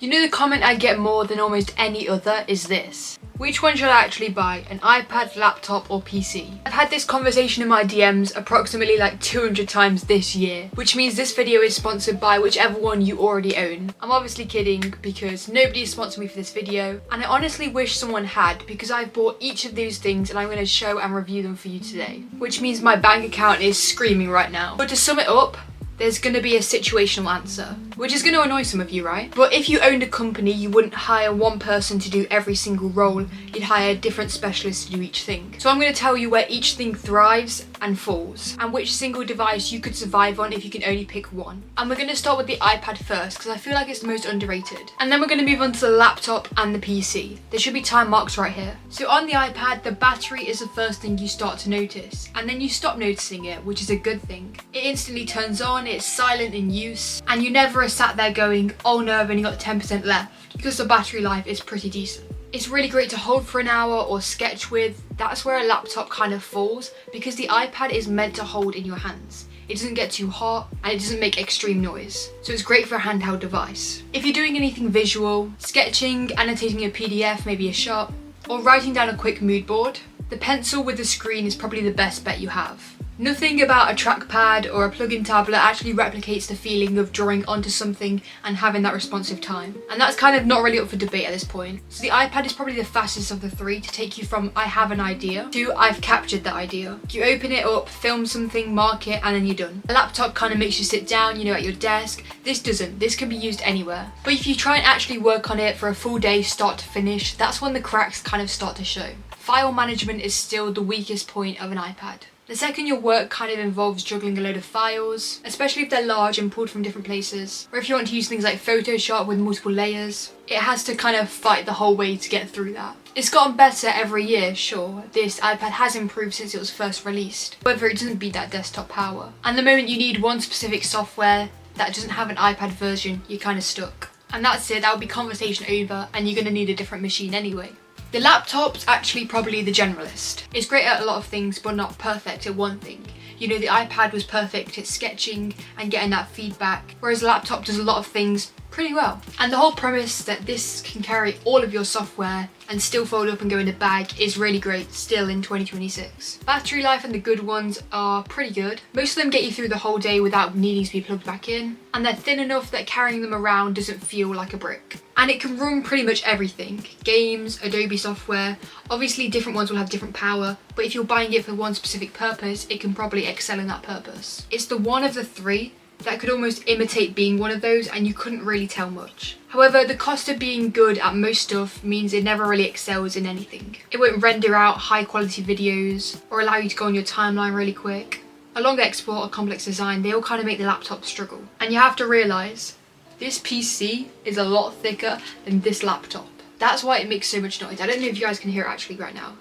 You know, the comment I get more than almost any other is this: which one should I actually buy, an iPad, laptop or PC? I've had this conversation in my DMs approximately like 200 times this year, which means this video is sponsored by whichever one you already own. I'm obviously kidding because nobody sponsored me for this video, and I honestly wish someone had, because I've bought each of those things and I'm going to show and review them for you today, which means my bank account is screaming right now. But to sum it up, there's going to be a situational answer, which is going to annoy some of you, right? But if you owned a company, you wouldn't hire one person to do every single role, you'd hire different specialists to do each thing. So I'm going to tell you where each thing thrives and falls, and which single device you could survive on if you can only pick one. And we're going to start with the iPad first, because I feel like it's the most underrated. And then we're going to move on to the laptop and the PC. There should be time marks right here. So on the iPad, the battery is the first thing you start to notice, and then you stop noticing it, which is a good thing. It instantly turns on, it's silent in use, and you never are sat there going, oh no, I've only got 10% left, because the battery life is pretty decent. It's really great to hold for an hour or sketch with. That's where a laptop kind of falls, because the iPad is meant to hold in your hands. It doesn't get too hot and it doesn't make extreme noise, so it's great for a handheld device. If you're doing anything visual, sketching, annotating a PDF, maybe a shot, or writing down a quick mood board, the pencil with the screen is probably the best bet you have. Nothing about a trackpad or a plug-in tablet actually replicates the feeling of drawing onto something and having that responsive time. And that's kind of not really up for debate at this point. So the iPad is probably the fastest of the three to take you from I have an idea to I've captured that idea. You open it up, film something, mark it, and then you're done. A laptop kind of makes you sit down, you know, at your desk. This doesn't. This can be used anywhere. But if you try and actually work on it for a full day, start to finish, that's when the cracks kind of start to show. File management is still the weakest point of an iPad. The second your work kind of involves juggling a load of files, especially if they're large and pulled from different places, or if you want to use things like Photoshop with multiple layers, it has to kind of fight the whole way to get through that. It's gotten better every year, sure. This iPad has improved since it was first released, however it doesn't beat that desktop power. And the moment you need one specific software that doesn't have an iPad version, you're kind of stuck. And that's it, that would be conversation over, and you're going to need a different machine anyway. The laptop's actually probably the generalist. It's great at a lot of things, but not perfect at one thing. You know, the iPad was perfect at sketching and getting that feedback, whereas the laptop does a lot of things pretty well. And the whole premise that this can carry all of your software and still fold up and go in a bag is really great still in 2026. Battery life and the good ones are pretty good. Most of them get you through the whole day without needing to be plugged back in, and they're thin enough that carrying them around doesn't feel like a brick. And it can run pretty much everything. Games, Adobe software, obviously different ones will have different power, but if you're buying it for one specific purpose, it can probably excel in that purpose. It's the one of the three that could almost imitate being one of those, and you couldn't really tell much. However, the cost of being good at most stuff means it never really excels in anything. It won't render out high quality videos or allow you to go on your timeline really quick. A long export or complex design, they all kind of make the laptop struggle. And you have to realise, this PC is a lot thicker than this laptop. That's why it makes so much noise. I don't know if you guys can hear it actually right now.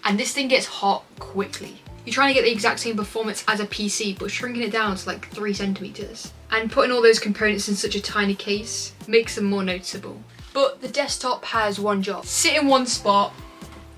And this thing gets hot quickly. You're trying to get the exact same performance as a PC, but shrinking it down to like 3 centimeters. And putting all those components in such a tiny case makes them more noticeable. But the desktop has one job: sit in one spot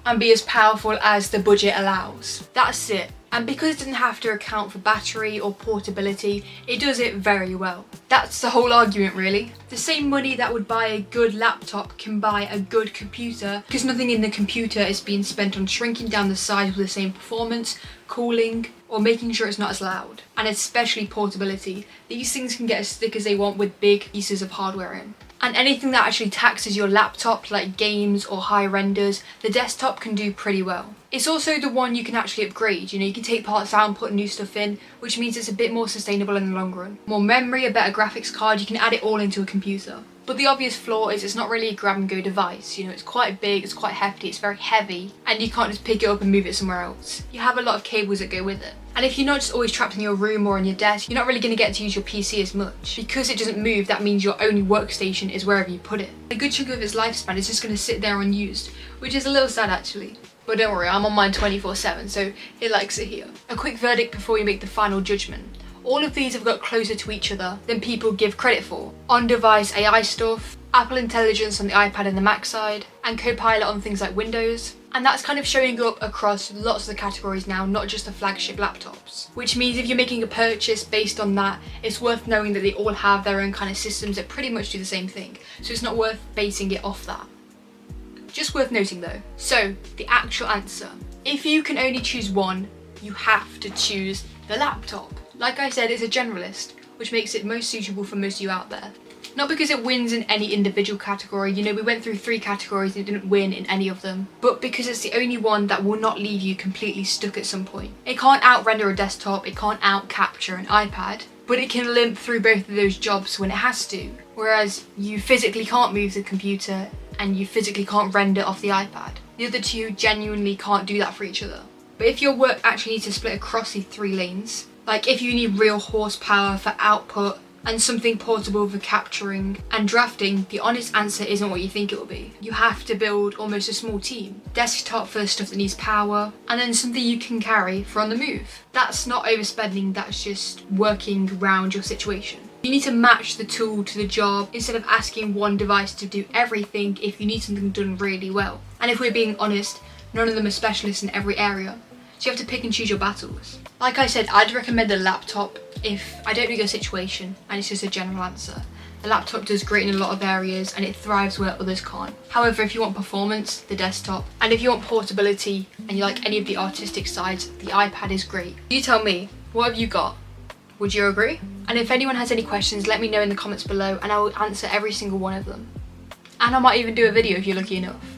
and be as powerful as the budget allows. That's it. And because it doesn't have to account for battery or portability, it does it very well. That's the whole argument really. The same money that would buy a good laptop can buy a good computer, because nothing in the computer is being spent on shrinking down the size with the same performance, cooling, or making sure it's not as loud. And especially portability. These things can get as thick as they want with big pieces of hardware in. And anything that actually taxes your laptop, like games or high renders, the desktop can do pretty well. It's also the one you can actually upgrade. You know, you can take parts out and put new stuff in, which means it's a bit more sustainable in the long run. More memory, a better graphics card, you can add it all into a computer. But the obvious flaw is it's not really a grab and go device. You know, it's quite big, it's quite hefty, it's very heavy, and you can't just pick it up and move it somewhere else. You have a lot of cables that go with it. And if you're not just always trapped in your room or on your desk, you're not really going to get to use your PC as much. Because it doesn't move, that means your only workstation is wherever you put it. A good chunk of its lifespan is just going to sit there unused, which is a little sad actually. But don't worry, I'm on mine 24/7, so it likes it here. A quick verdict before you make the final judgment. All of these have got closer to each other than people give credit for. On-device AI stuff, Apple Intelligence on the iPad and the Mac side, and Copilot on things like Windows. And that's kind of showing up across lots of the categories now, not just the flagship laptops. Which means if you're making a purchase based on that, it's worth knowing that they all have their own kind of systems that pretty much do the same thing. So it's not worth basing it off that. Just worth noting though. So, the actual answer. If you can only choose one, you have to choose the laptop. Like I said, it's a generalist, which makes it most suitable for most of you out there. Not because it wins in any individual category, you know, we went through 3 categories and it didn't win in any of them, but because it's the only one that will not leave you completely stuck at some point. It can't out-render a desktop, it can't out-capture an iPad, but it can limp through both of those jobs when it has to, whereas you physically can't move the computer and you physically can't render off the iPad. The other two genuinely can't do that for each other. But if your work actually needs to split across these 3 lanes, like if you need real horsepower for output, and something portable for capturing and drafting, the honest answer isn't what you think it will be. You have to build almost a small team. Desktop for the stuff that needs power, and then something you can carry for on the move. That's not overspending, that's just working around your situation. You need to match the tool to the job instead of asking one device to do everything if you need something done really well. And if we're being honest, none of them are specialists in every area. So you have to pick and choose your battles. Like I said, I'd recommend a laptop if I don't know your situation and it's just a general answer. The laptop does great in a lot of areas and it thrives where others can't. However, if you want performance, the desktop. And if you want portability and you like any of the artistic sides, the iPad is great. You tell me, what have you got? Would you agree? And if anyone has any questions, let me know in the comments below and I will answer every single one of them. And I might even do a video if you're lucky enough.